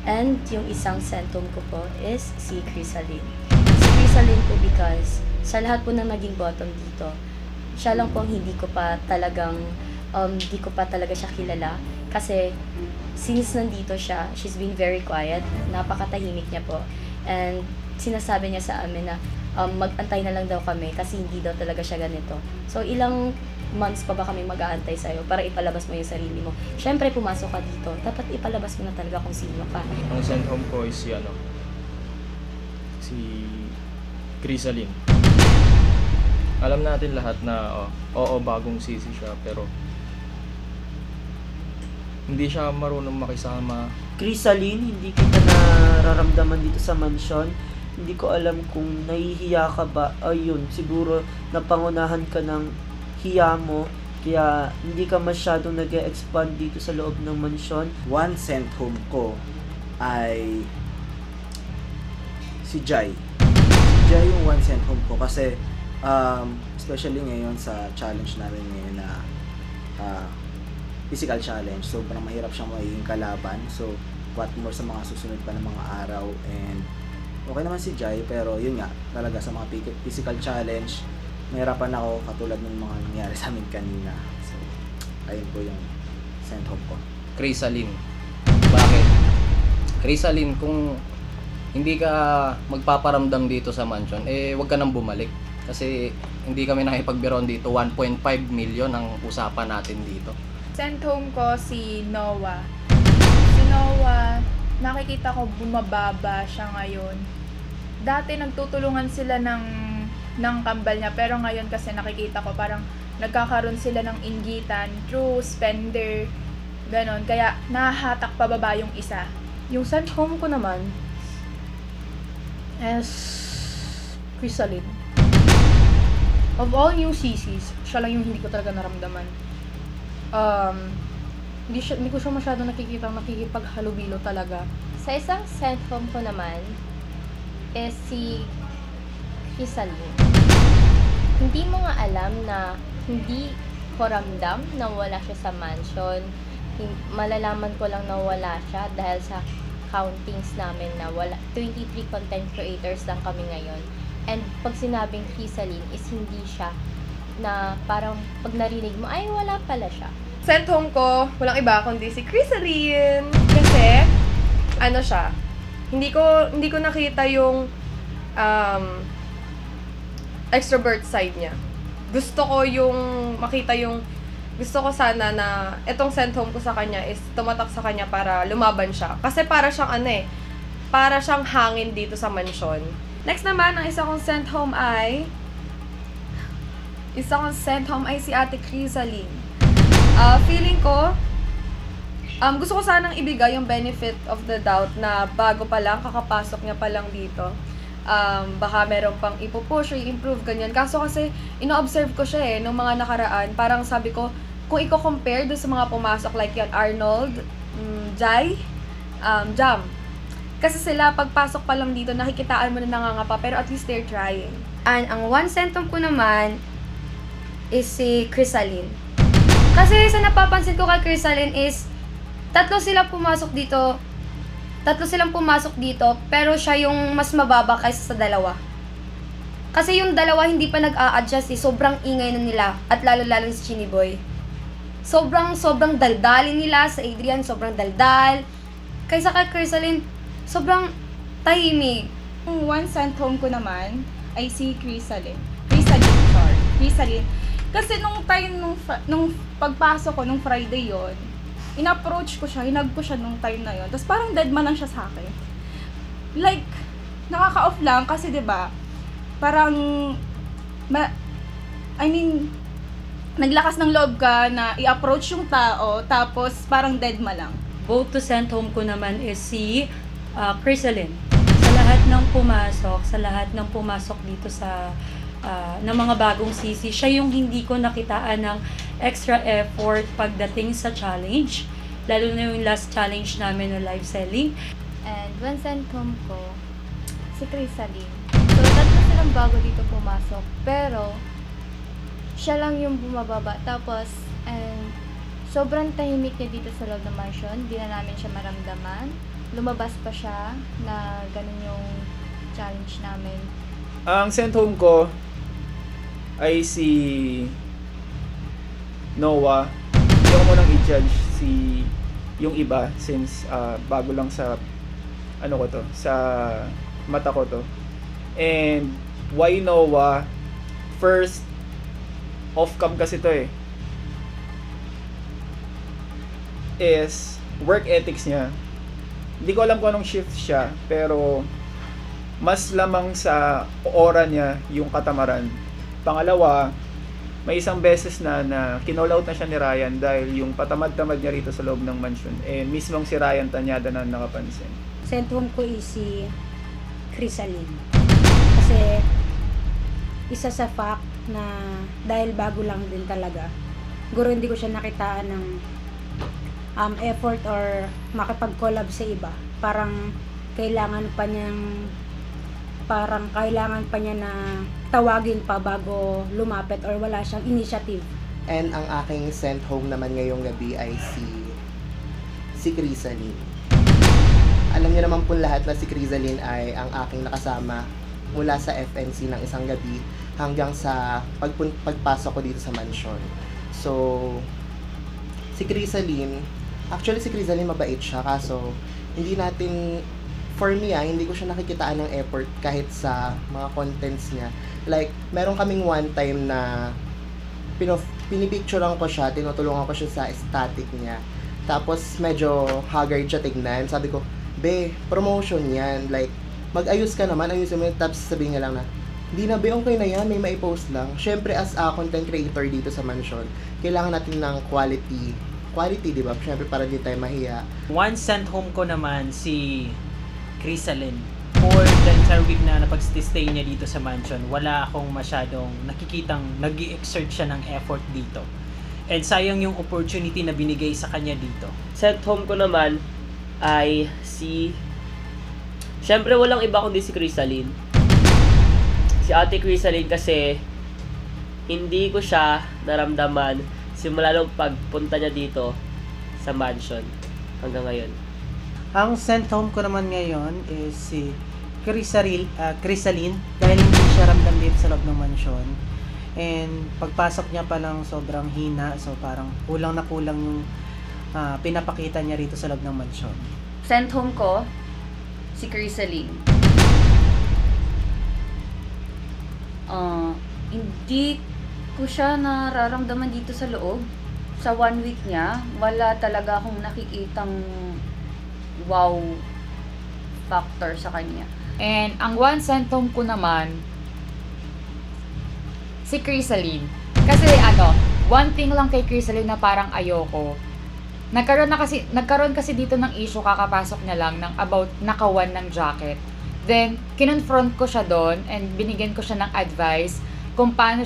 And yung isang sent home ko po is si Crisaline. Si Crisaline po because sa lahat po ng naging bottom dito, siya lang po ang hindi ko pa talaga siya kilala. Kasi since nandito siya, she's been very quiet, napakatahimik niya po. And sinasabi niya sa amin na mag-antay na lang daw kami kasi hindi daw talaga siya ganito. So ilang months pa ba kami mag-aantay sa'yo para ipalabas mo yung sarili mo? Siyempre pumasok ka dito, dapat ipalabas mo na talaga kung sino ka. Ang sent home ko is si Crisaline. Alam natin lahat na bagong sisi siya pero hindi siya marunong makisama. Crisaline, hindi kita nararamdaman dito sa mansyon. Hindi ko alam kung nahihiya ka ba. Ayun, siguro napangunahan ka ng hiya mo. Kaya hindi ka masyadong nag-expand dito sa loob ng mansyon. One sent home ko ay si Jai. Si Jai yung one sent home ko kasi especially ngayon sa challenge namin ngayon na physical challenge, sobrang mahirap siyang magiging kalaban. So what more sa mga susunod pa ng mga araw. And okay naman si Jai, pero yun nga, talaga sa mga physical challenge mahirapan ako katulad ng mga nangyari sa amin kanina. So ayun po yung sent home ko. Crisaline. Bakit? Crisaline, kung hindi ka magpaparamdam dito sa mansion, wag ka nang bumalik. Kasi hindi kami nakipagbiron dito. 1.5 million ang usapan natin dito. Sent home ko si Noah. Si Noah, nakikita ko bumababa siya ngayon. Dati nagtutulungan sila ng kambal niya, pero ngayon kasi nakikita ko parang nagkakaroon sila ng inggitan through spender, ganon. Kaya nahahatak pababa yung isa. Yung sent home ko naman is Crisaline. Of all yung CCs, siya lang yung hindi ko talaga naramdaman. Hindi ko siya masyadong nakikipaghalubilo talaga. Sa isang sent home ko naman is si Crisaline. Hindi mo nga alam na hindi ko ramdam na wala siya sa mansion. Malalaman ko lang na wala siya dahil sa countings namin na 23 content creators lang kami ngayon. And pag sinabing Crisaline is hindi siya na parang pag narinig mo, ay wala pala siya. Sent home ko, walang iba kundi si Crisaline. Kasi, ano siya, hindi ko nakita yung extrovert side niya. Gusto ko sana na itong sent home ko sa kanya is tumatak sa kanya para lumaban siya. Kasi para siyang para siyang hangin dito sa mansyon. Next naman, ang isa kong sent home ay si Ate Crisaline. Feeling ko, gusto ko sanang ibigay yung benefit of the doubt na bago pa lang, kakapasok niya pa lang dito. Baka meron pang ipupush or i-improve, ganyan. Kaso kasi, ino-observe ko siya nung mga nakaraan. Parang sabi ko, kung i-compare doon sa mga pumasok like yan, Arnold, Jai, Jam. Kasi sila, pagpasok pa lang dito, nakikitaan mo na nangangapa, pero at least they're trying. And ang one sent home ko naman is si Crisaline. Kasi sa napapansin ko kay Crisaline is, tatlo silang pumasok dito, pero siya yung mas mababa kaysa sa dalawa. Kasi yung dalawa hindi pa nag-a-adjust sobrang ingay na nila, at lalo-lalo si Chini Boy. Sobrang daldalin nila, sa Adrian sobrang daldal. Kaysa kay Crisaline, sobrang tahimik. Yung one sent home ko naman ay si Crisaline. Kasi nung pagpasok ko, nung Friday yon, in-approach ko siya, hinag ko siya nung time na yon. Tapos parang dead man lang siya sa akin. Like, nakaka-off lang kasi 'di ba? Parang naglakas ng loob ka na i-approach yung tao, tapos parang dead ma lang. Both to sent home ko naman is si Crisaline. Sa lahat ng pumasok dito sa ng mga bagong sisi, siya yung hindi ko nakitaan ng extra effort pagdating sa challenge. Lalo na yung last challenge namin na live selling. And one sent home ko, si Crisaline. So, tatlo silang bago dito pumasok. Pero, siya lang yung bumababa. Tapos, and sobrang tahimik niya dito sa loob ng mansion. Hindi na namin siya maramdaman. lumabas pa siya na ganun yung challenge namin. Ang sent home ko ay si Noah. Hindi ko munang i-judge yung iba since bago lang sa sa mata ko to. And why Noah? First, off-cam kasi to is work ethics niya. Hindi ko alam kung anong shift siya, pero mas lamang sa aura niya yung katamaran. Pangalawa, may isang beses na kinall out na siya ni Ryan dahil yung patamad-tamad niya rito sa loob ng mansion, mismong si Ryan tanyada na nakapansin. Sent home ko is si Crisaline. Kasi isa sa fact na dahil bago lang din talaga, siguro hindi ko siya nakitaan ng effort or makipag-collab sa iba. Parang kailangan pa niya na tawagin pa bago lumapit or wala siyang initiative. And ang aking sent home naman ngayong gabi ay si Crisaline. Alam niyo naman po lahat na si Crisaline ay ang aking nakasama mula sa FNC ng isang gabi hanggang sa pagpasok ko dito sa mansion. So, si Crisaline, actually si Crisaline mabait siya, kaso hindi natin, for me hindi ko siya nakikitaan ng effort kahit sa mga contents niya. Like, meron kaming one time na pinipicturean ko siya, tinutulungan ko siya sa aesthetic niya. Tapos medyo haggard siya tignan. Sabi ko, be, promotion yan. Like, mag-ayos ka naman, ayusin mo yun. Tapos sabihin niya lang na, hindi na be, okay na yan, may maipost lang. Syempre, as a content creator dito sa mansion, kailangan natin ng quality, di ba? Syempre, para di tayo mahiya. One sent home ko naman si Crisaline. For the entire week na napag-stay niya dito sa mansion, wala akong masyadong nakikitang nag-i-exert siya ng effort dito. And sayang yung opportunity na binigay sa kanya dito. Sent home ko naman ay syempre walang iba kundi si Crisaline. Si Ate Crisaline kasi hindi ko siya naramdaman simula nung pagpunta niya dito sa mansion hanggang ngayon. Ang sent home ko naman ngayon is si Crisaline dahil hindi siya ramdam dito sa loob ng mansion. And pagpasok niya pa lang sobrang hina, so parang kulang na kulang yung pinapakita niya rito sa loob ng mansion. Sent home ko si Crisaline. Hindi ko siya nararamdaman dito sa loob. Sa 1 week niya, wala talaga akong nakikitang wow factor sa kanya. And ang one sent home ko naman, si Crisaline. Kasi one thing lang kay Crisaline na parang ayoko. Nagkaroon kasi dito ng issue kakapasok niya lang ng about nakawan ng jacket. Then, kinonfront ko siya doon and binigyan ko siya ng advice kung paano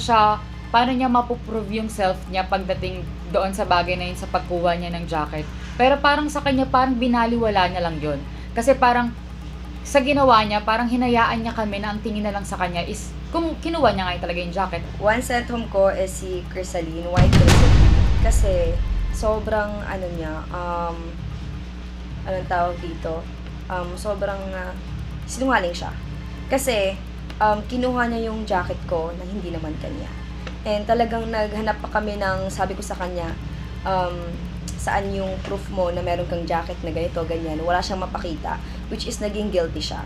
niya mapuprove yung self niya pagdating doon sa bagay na yun sa pagkuha niya ng jacket. Pero parang sa kanya, parang binaliwala niya lang yun. Kasi parang sa ginawa niya, parang hinayaan niya kami na ang tingin na lang sa kanya is kung kinuha niya nga talaga yung jacket. One sent home ko is si Crisaline. Why Crisaline? Kasi sobrang anong tawag dito? Sobrang sinungaling siya. Kasi kinuha niya yung jacket ko na hindi naman kanya. And talagang naghanap pa kami ng, sabi ko sa kanya, saan yung proof mo na meron kang jacket na ganito, ganyan. Wala siyang mapakita, which is naging guilty siya.